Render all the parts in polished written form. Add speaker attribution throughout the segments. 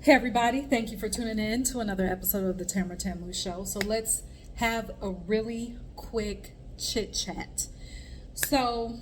Speaker 1: Hey everybody, thank you for tuning in to another episode of the Tamara Tamu Show. So let's have a really quick chit chat. So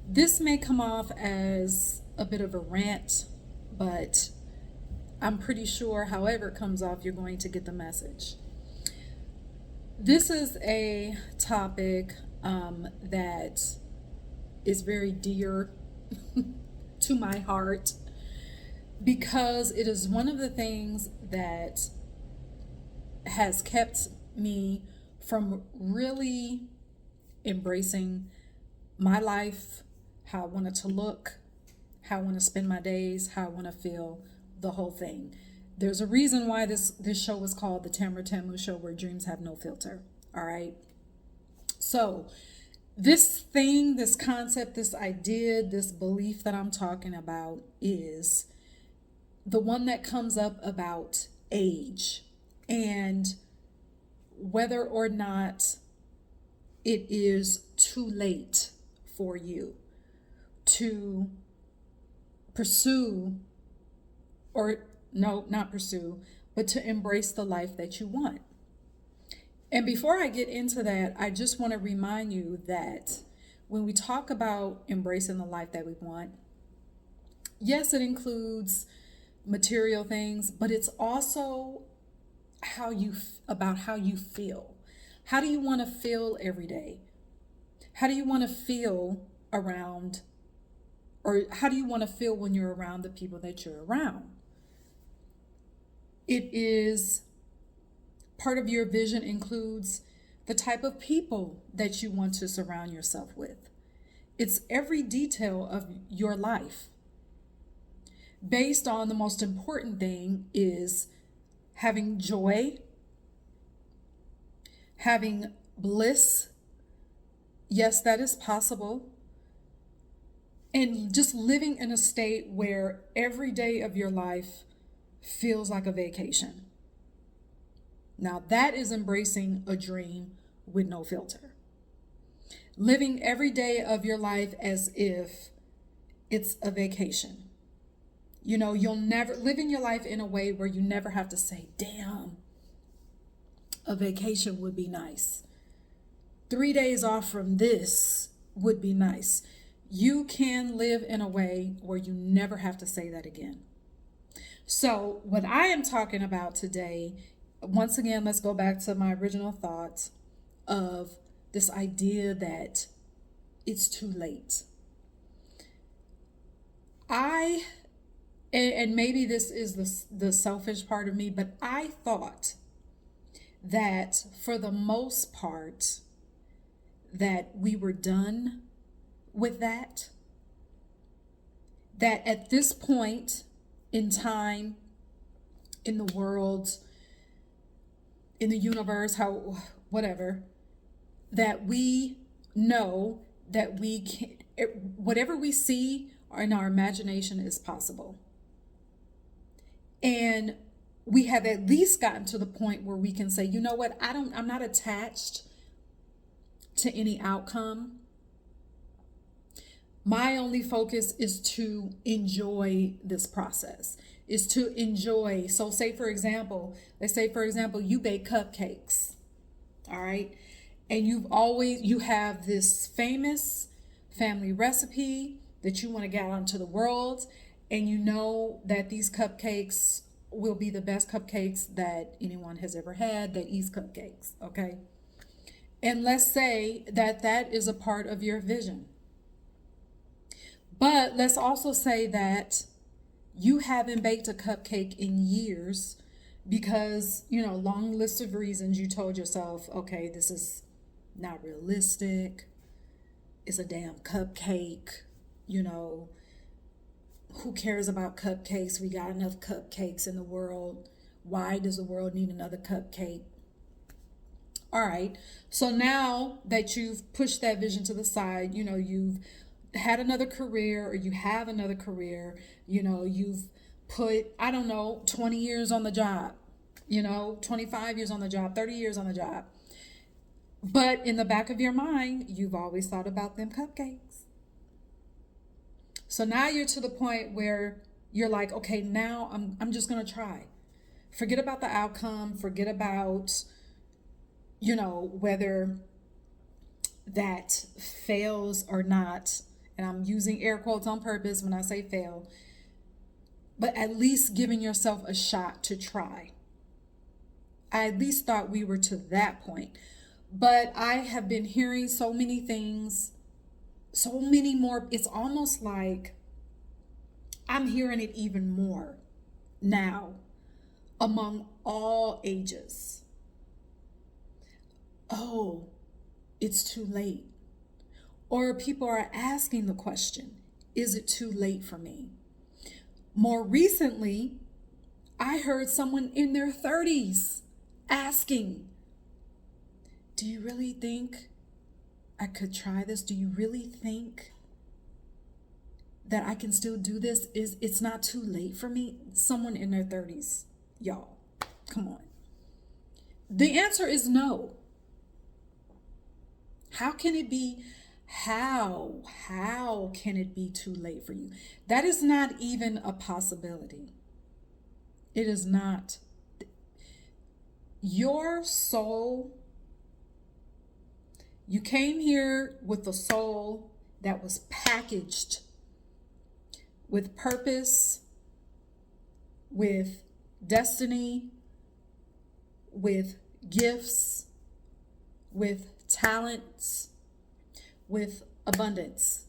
Speaker 1: this may come off as a bit of a rant, but I'm pretty sure however it comes off, you're going to get the message. This is a topic that is very dear to my heart because it is one of the things that has kept me from really embracing my life, how I want it to look, how I want to spend my days, how I want to feel, the whole thing. There's a reason why this show is called the Tamara Tamu Show, where dreams have no filter. All right. So this thing, this concept, this idea, this belief that I'm talking about is the one that comes up about age and whether or not it is too late for you to pursue, or no, not pursue, but to embrace the life that you want. And before I get into that, I just want to remind you that when we talk about embracing the life that we want, yes, it includes material things, but it's also about how you feel. How do you want to feel every day? How do you want to feel around, or how do you want to feel when you're around the people that you're around? It is part of your vision includes the type of people that you want to surround yourself with. It's every detail of your life. Based on the most important thing is having joy, having bliss. Yes, that is possible. And just living in a state where every day of your life feels like a vacation. Now that is embracing a dream with no filter. Living every day of your life as if it's a vacation. You know, you'll never living your life in a way where you never have to say, damn, a vacation would be nice. 3 days off from this would be nice. You can live in a way where you never have to say that again. So what I am talking about today, once again, let's go back to my original thoughts of this idea that it's too late. And maybe this is the selfish part of me, but I thought that for the most part that we were done with that at this point in time, in the world, in the universe, how, whatever, that we know that we can, whatever we see in our imagination is possible. And we have at least gotten to the point where we can say, you know what, I'm not attached to any outcome. My only focus is to enjoy this process, is to enjoy. So let's say for example, you bake cupcakes, all right? And you have this famous family recipe that you want to get out into the world, and you know that these cupcakes will be the best cupcakes that anyone has ever had that eats cupcakes, okay? And let's say that is a part of your vision. But let's also say that you haven't baked a cupcake in years because, long list of reasons you told yourself, okay, this is not realistic. It's a damn cupcake, who cares about cupcakes? We got enough cupcakes in the world. Why does the world need another cupcake? All right. So now that you've pushed that vision to the side, you've had another career, or you have another career, you've put, 20 years on the job, 25 years on the job, 30 years on the job. But in the back of your mind, you've always thought about them cupcakes. So now you're to the point where you're like, okay, now I'm just going to try. Forget about the outcome. Forget about, whether that fails or not. And I'm using air quotes on purpose when I say fail, but at least giving yourself a shot to try. I at least thought we were to that point. But I have been hearing so many things, so many more. It's almost like I'm hearing it even more now among all ages. Oh, it's too late. Or people are asking the question, is it too late for me? More recently, I heard someone in their 30s asking, do you really think I could try this? Do you really think that I can still do this? It's not too late for me? Someone in their 30s, y'all, come on. The answer is no. How can it be? How can it be too late for you? That is not even a possibility. It is not. Your soul, you came here with a soul that was packaged with purpose, with destiny, with gifts, with talents, with abundance.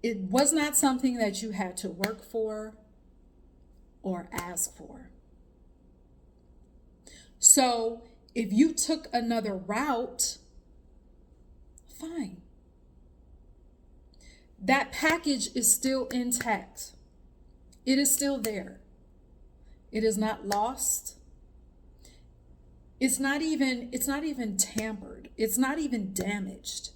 Speaker 1: It was not something that you had to work for or ask for. So if you took another route, fine. That package is still intact. It is still there. It is not lost. It's not even tampered. It's not even damaged.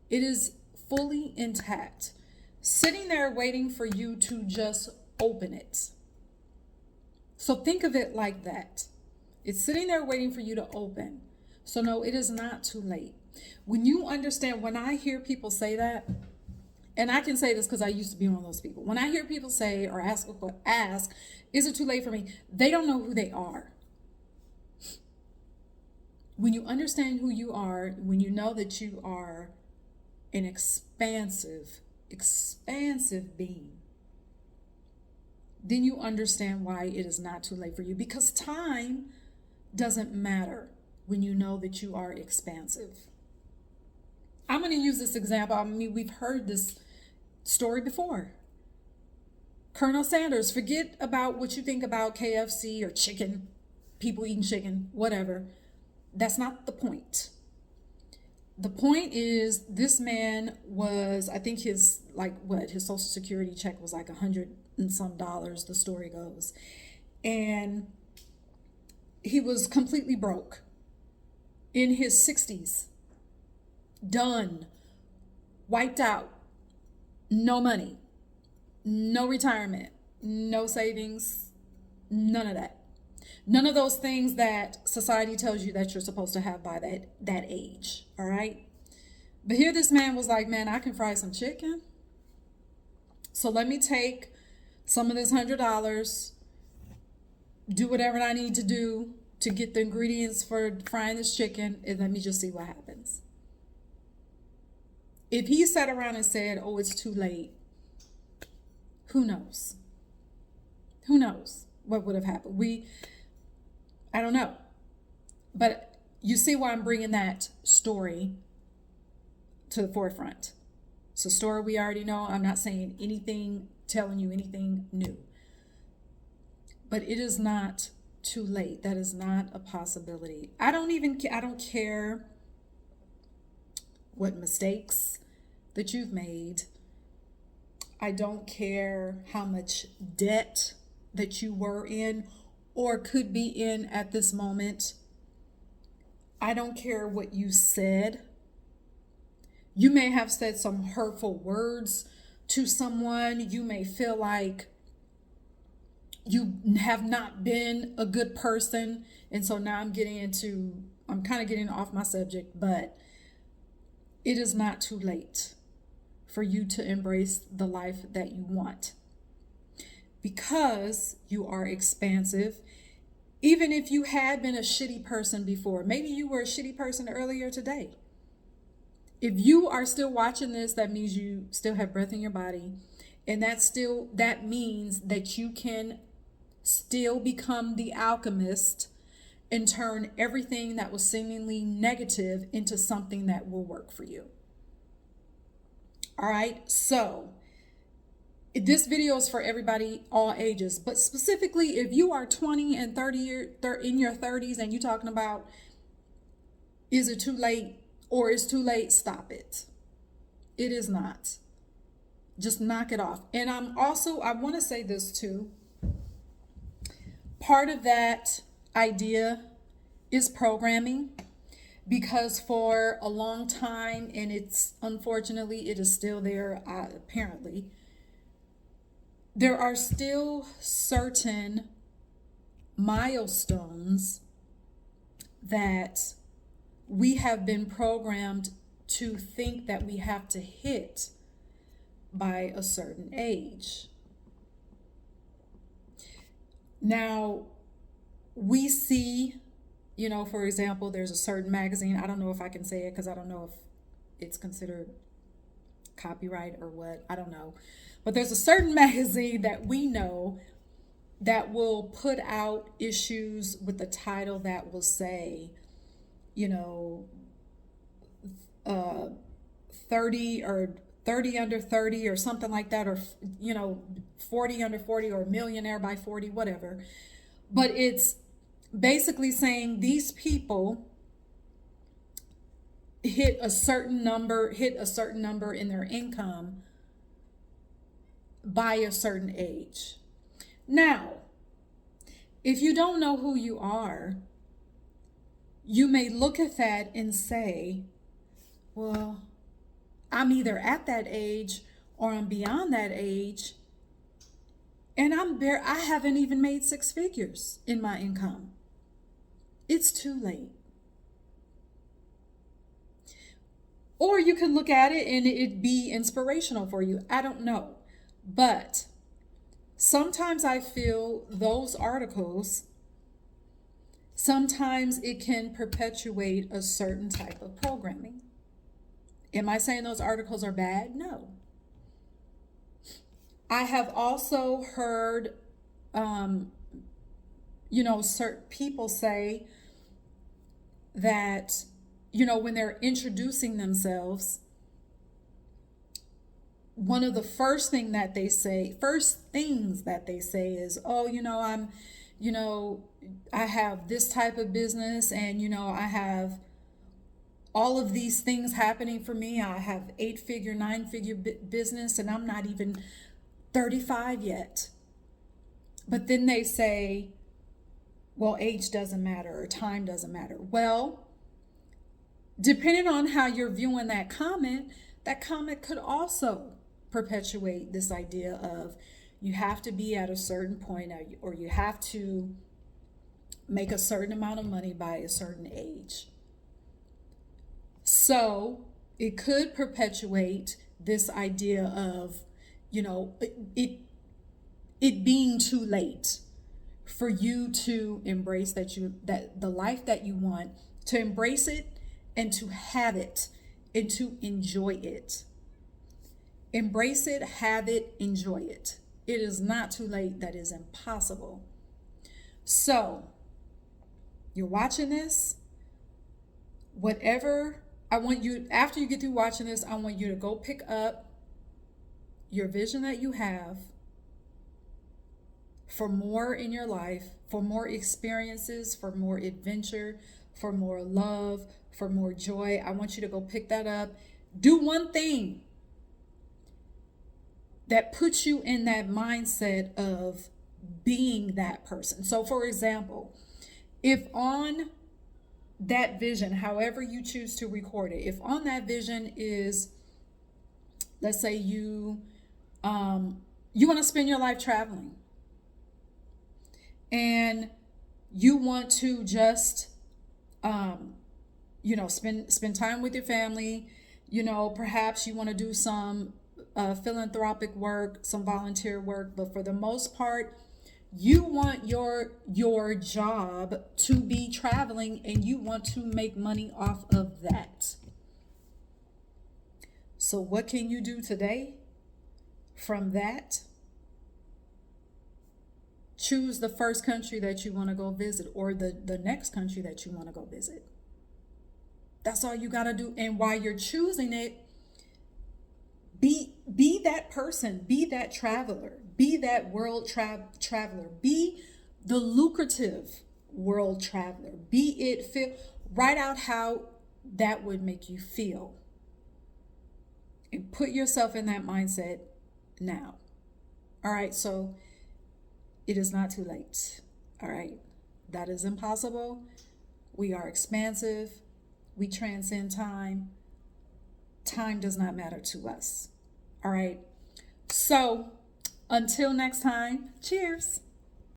Speaker 1: It is fully intact, sitting there waiting for you to just open it. So think of it like that. It's sitting there waiting for you to open. So no, it is not too late. When you understand, when I hear people say that, and I can say this because I used to be one of those people. When I hear people say or ask, is it too late for me? They don't know who they are. When you understand who you are, when you know that you are an expansive being, then you understand why it is not too late for you. Because time doesn't matter when you know that you are expansive. I'm going to use this example. I mean, we've heard this story before. Colonel Sanders, forget about what you think about KFC or chicken, people eating chicken, whatever. That's not the point. The point is, this man was, I think his Social Security check was like $100 and some, the story goes. And he was completely broke in his 60s. Done. Wiped out. No money. No retirement. No savings. None of that. None of those things that society tells you that you're supposed to have by that age. All right. But here this man was like, man, I can fry some chicken. So let me take some of this $100, do whatever I need to do to get the ingredients for frying this chicken, and let me just see what happens. If he sat around and said, oh, it's too late, who knows? Who knows what would have happened? I don't know. But you see why I'm bringing that story to the forefront. It's a story we already know. I'm not saying anything, telling you anything new. But it is not too late. That is not a possibility. I don't care what mistakes that you've made. I don't care how much debt that you were in or could be in at this moment. I don't care what you said. You may have said some hurtful words to someone. You may feel like you have not been a good person. And so now I'm kind of getting off my subject, but it is not too late for you to embrace the life that you want. because you are expansive. Even if you had been a shitty person before, maybe you were a shitty person earlier today. If you are still watching this, that means you still have breath in your body. And that means that you can still become the alchemist and turn everything that was seemingly negative into something that will work for you. All right, so this video is for everybody, all ages, but specifically if you are 20 and 30 in your 30s and you're talking about, is it too late or is too late? Stop it. It is not. Just knock it off. And I want to say this too. Part of that idea is programming, because for a long time, and unfortunately it is still there, apparently, there are still certain milestones that we have been programmed to think that we have to hit by a certain age. Now, we see, for example, there's a certain magazine. I don't know if I can say it because I don't know if it's considered copyright or what. I don't know. But there's a certain magazine that we know that will put out issues with the title that will say, 30 or 30 under 30 or something like that, or 40 under 40 or millionaire by 40, whatever. But it's basically saying these people hit a certain number in their income by a certain age. Now, if you don't know who you are, you may look at that and say, well, I'm either at that age or I'm beyond that age, and I haven't even made 6 figures in my income. It's too late. Or you can look at it and it be inspirational for you. I don't know. But sometimes I feel those articles, sometimes it can perpetuate a certain type of programming. Am I saying those articles are bad? No. I have also heard, certain people say that, when they're introducing themselves, one of the first things that they say is, oh, I have this type of business, and, I have all of these things happening for me. I have 8-figure, 9-figure business, and I'm not even 35 yet. But then they say, well, age doesn't matter or time doesn't matter. Well, depending on how you're viewing that comment could also perpetuate this idea of you have to be at a certain point, or you have to make a certain amount of money by a certain age. So it could perpetuate this idea of, it being too late for you to embrace that the life that you want, to embrace it and to have it and to enjoy it. Embrace it, have it, enjoy it. It is not too late. That is impossible. So you're watching this, whatever. I want you, after you get through watching this, I want you to go pick up your vision that you have for more in your life, for more experiences, for more adventure, for more love, for more joy. I want you to go pick that up. Do one thing that puts you in that mindset of being that person. So for example, if on that vision, however you choose to record it, if on that vision is, let's say you want to spend your life traveling, and you want to just spend time with your family, perhaps you want to do some philanthropic work, some volunteer work, but for the most part, you want your job to be traveling and you want to make money off of that. So what can you do today from that? Choose the first country that you want to go visit, or the next country that you want to go visit. That's all you got to do. And while you're choosing it, be that person, be that traveler, be that world traveler, be the lucrative world traveler, write out how that would make you feel. And put yourself in that mindset now. All right, so it is not too late. All right, that is impossible. We are expansive. We transcend time. Time does not matter to us. All right. So until next time, cheers.